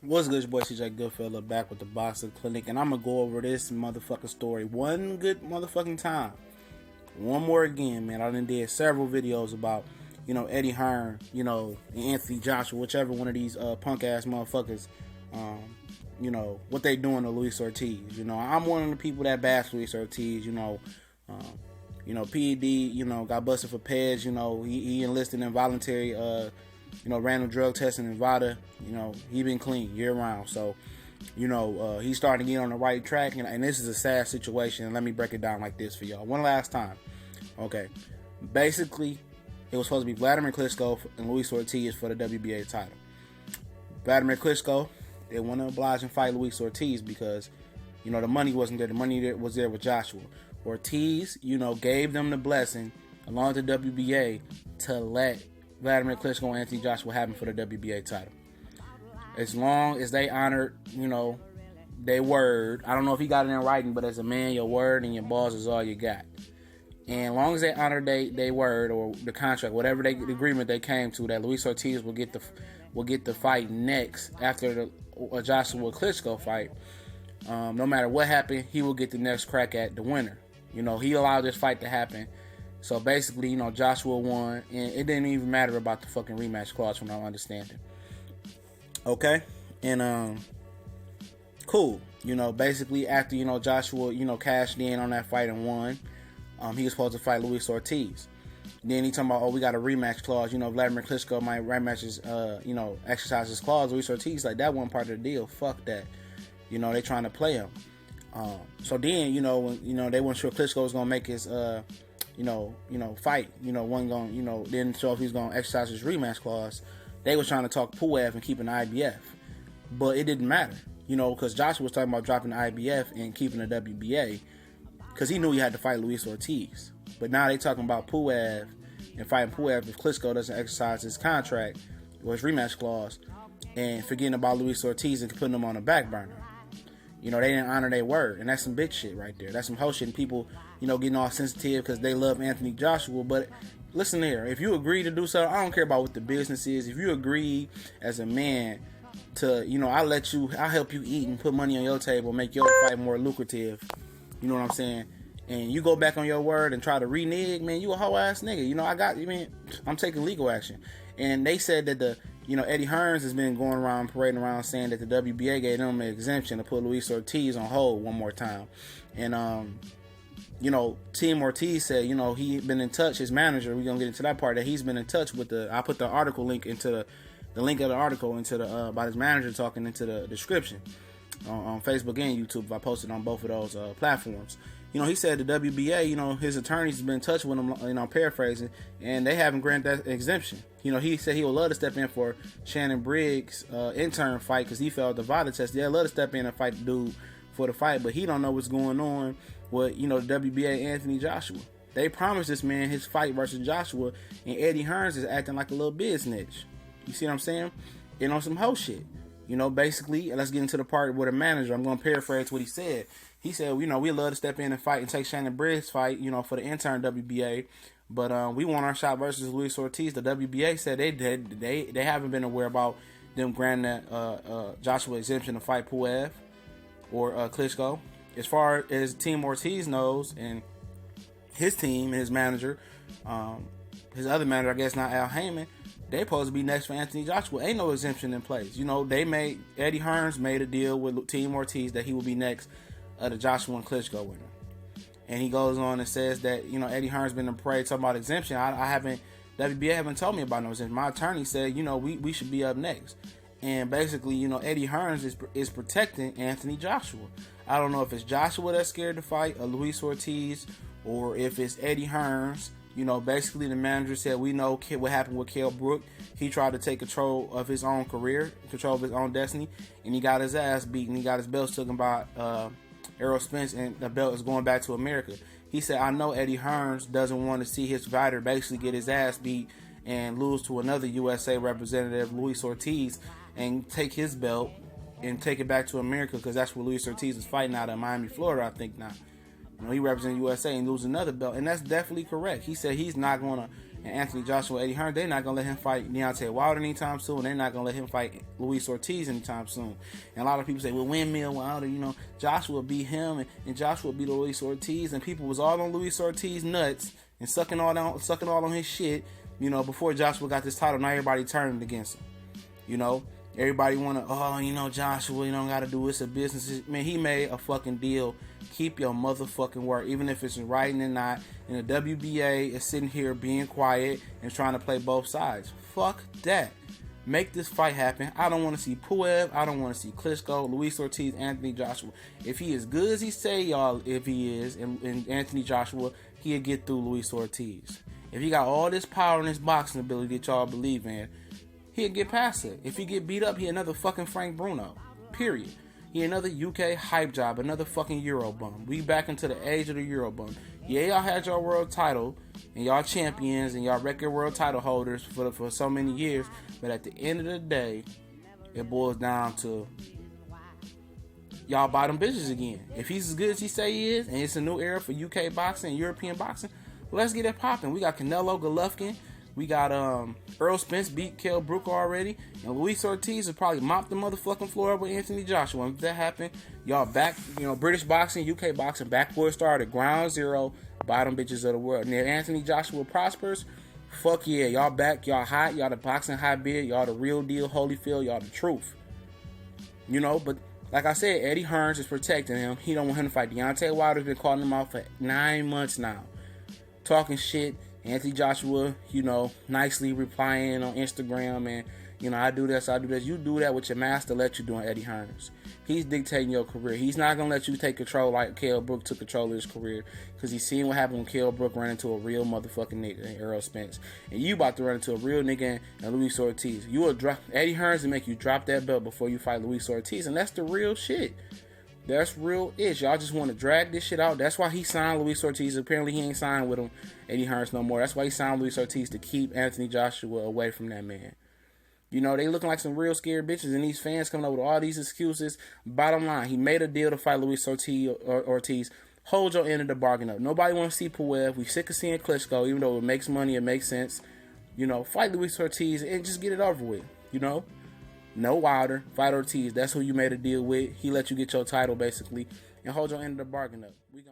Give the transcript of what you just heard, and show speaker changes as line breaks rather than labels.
What's good, your boy CJ Goodfella back with the Boxing Clinic, and I'm gonna go over this motherfucking story one good motherfucking time. One more again, man. I done did several videos about, Eddie Hearn, and Anthony Joshua, whichever one of these punk ass motherfuckers, what they doing to Luis Ortiz. I'm one of the people that bash Luis Ortiz. PED, got busted for PEDs. He enlisted in voluntary, random drug testing in Nevada. He been clean year round. So, he's starting to get on the right track. And this is a sad situation. And let me break it down like this for y'all. One last time. Okay. Basically, it was supposed to be Vladimir Klitschko and Luis Ortiz for the WBA title. Vladimir Klitschko, they want to oblige and fight Luis Ortiz because, the money wasn't there. The money was there with Joshua. Ortiz, gave them the blessing, along with the WBA, to let Vladimir Klitschko and Anthony Joshua have him for the WBA title. As long as they honored, their word. I don't know if he got it in writing, but as a man, your word and your balls is all you got. And as long as they honored their word or the contract, whatever the agreement they came to, that Luis Ortiz will get the fight next after the Joshua Klitschko fight. No matter what happened, he will get the next crack at the winner. He allowed this fight to happen. So basically, Joshua won, and it didn't even matter about the fucking rematch clause from our understanding. Okay? And, cool. Basically, after, Joshua, cashed in on that fight and won, he was supposed to fight Luis Ortiz. Then he talking about, we got a rematch clause. Vladimir Klitschko might rematch his, exercise his clause. Luis Ortiz, like, that wasn't part of the deal. Fuck that. They trying to play him. So then, when, they weren't sure Klitschko was going to make his, fight, wasn't going, didn't show if he was going to exercise his rematch clause. They was trying to talk Puev and keeping the IBF. But it didn't matter, because Joshua was talking about dropping the IBF and keeping the WBA because he knew he had to fight Luis Ortiz. But now they talking about Puev and fighting Puev if Klitschko doesn't exercise his contract or his rematch clause and forgetting about Luis Ortiz and putting him on the back burner. They didn't honor their word, and that's some bitch shit right there. That's some hoe shit, and people, getting all sensitive because they love Anthony Joshua. But listen here, if you agree to do something, I don't care about what the business is. If you agree as a man to, I'll help you eat and put money on your table, make your fight more lucrative. You know what I'm saying? And you go back on your word and try to renege, man, you a hoe ass nigga. I'm taking legal action. And they said that Eddie Hearn has been going around, parading around, saying that the WBA gave them an exemption to put Luis Ortiz on hold one more time. And, Team Ortiz said, he been in touch, his manager, we're going to get into that part, that he's been in touch with I put the article link into the link of the article into about his manager talking into the description on Facebook and YouTube. I posted on both of those platforms. He said the WBA, his attorneys have been in touch with him, I'm paraphrasing, and they haven't granted that exemption. He said he would love to step in for Shannon Briggs' intern fight because he failed the VADA test. They'd love to step in and fight the dude for the fight, but he don't know what's going on with, the WBA Anthony Joshua. They promised this man his fight versus Joshua, and Eddie Hearn is acting like a little business. You see what I'm saying? And on some hoe shit. Basically, let's get into the part with a manager. I'm going to paraphrase what he said. He said, we'd love to step in and fight and take Shannon Briggs' fight, for the intern WBA. But we want our shot versus Luis Ortiz. The WBA said they haven't been aware about them granting that Joshua exemption to fight Puev or Klitschko. As far as Team Ortiz knows, and his team and his manager, his other manager, I guess not Al Heyman, they supposed to be next for Anthony Joshua. Ain't no exemption in place. Eddie Hearns made a deal with Team Ortiz that he will be next the Joshua and Klitschko winner. And he goes on and says that, Eddie Hearn's been in parade talking about exemption. WBA haven't told me about no exemption. My attorney said, we should be up next. And basically, Eddie Hearns is protecting Anthony Joshua. I don't know if it's Joshua that's scared to fight or Luis Ortiz, or if it's Eddie Hearns. Basically the manager said, we know what happened with Kell Brook. He tried to take control of his own career, control of his own destiny, and he got his ass beaten. He got his belt taken by Errol Spence, and the belt is going back to America. He said, I know Eddie Hearns doesn't want to see his fighter basically get his ass beat and lose to another USA representative, Luis Ortiz, and take his belt and take it back to America, because that's where Luis Ortiz is fighting out of Miami, Florida, I think now. He represents USA and lose another belt, and that's definitely correct. He said he's not going to And Anthony Joshua, Eddie Hearn, they're not going to let him fight Deontay Wilder anytime soon. They're not going to let him fight Luis Ortiz anytime soon. And a lot of people say, well, windmill Wilder, Joshua beat him and Joshua beat Luis Ortiz. And people was all on Luis Ortiz nuts and sucking all on his shit, before Joshua got this title. Now everybody turned against him, Everybody want to, Joshua, got to do it's a business. Man, he made a fucking deal. Keep your motherfucking word, even if it's in writing or not. And the WBA is sitting here being quiet and trying to play both sides. Fuck that. Make this fight happen. I don't want to see Puev. I don't want to see Klitschko, Luis Ortiz, Anthony Joshua. If he is good as he say, y'all, if he is, and Anthony Joshua, he'll get through Luis Ortiz. If he got all this power and this boxing ability that y'all believe in, he'll get past it. If he get beat up, he another fucking Frank Bruno. Period. He another UK hype job, another fucking Euro bum. We back into the age of the Euro bum. Yeah, y'all had your world title, and y'all champions, and y'all record world title holders for so many years, but at the end of the day, it boils down to y'all bottom bitches again. If he's as good as he say he is, and it's a new era for UK boxing and European boxing, let's get it popping. We got Canelo Golovkin. We got Earl Spence beat Kell Brook already. And Luis Ortiz will probably mop the motherfucking floor up with Anthony Joshua. And if that happened, y'all back, British boxing, UK boxing, back where it started. Ground zero, bottom bitches of the world. And if Anthony Joshua prospers, fuck yeah. Y'all back, y'all hot, y'all the boxing hot beard, y'all the real deal, Holyfield, y'all the truth. But like I said, Eddie Hearn is protecting him. He don't want him to fight. Deontay Wilder's been calling him out for 9 months now. Talking shit. Anthony Joshua, nicely replying on Instagram and, I do this, I do this. You do that with your master, let you do on Eddie Hearns. He's dictating your career. He's not going to let you take control like Kell Brook took control of his career because he's seen what happened when Kell Brook ran into a real motherfucking nigga in Earl Spence. And you about to run into a real nigga in Luis Ortiz. You will drop Eddie Hearns and make you drop that belt before you fight Luis Ortiz, and that's the real shit. That's real ish. Y'all just want to drag this shit out. That's why he signed Luis Ortiz. Apparently he ain't signed with him, Eddie Hearns, no more. That's why he signed Luis Ortiz, to keep Anthony Joshua away from that man. They looking like some real scared bitches, and these fans coming up with all these excuses. Bottom line, he made a deal to fight Luis Ortiz. Hold your end of the bargain up. Nobody want to see Puev. We sick of seeing Klitschko, even though it makes money, it makes sense. Fight Luis Ortiz and just get it over with. No Wilder, fight Ortiz. That's who you made a deal with. He let you get your title, basically, and hold your end of the bargain up. We gone.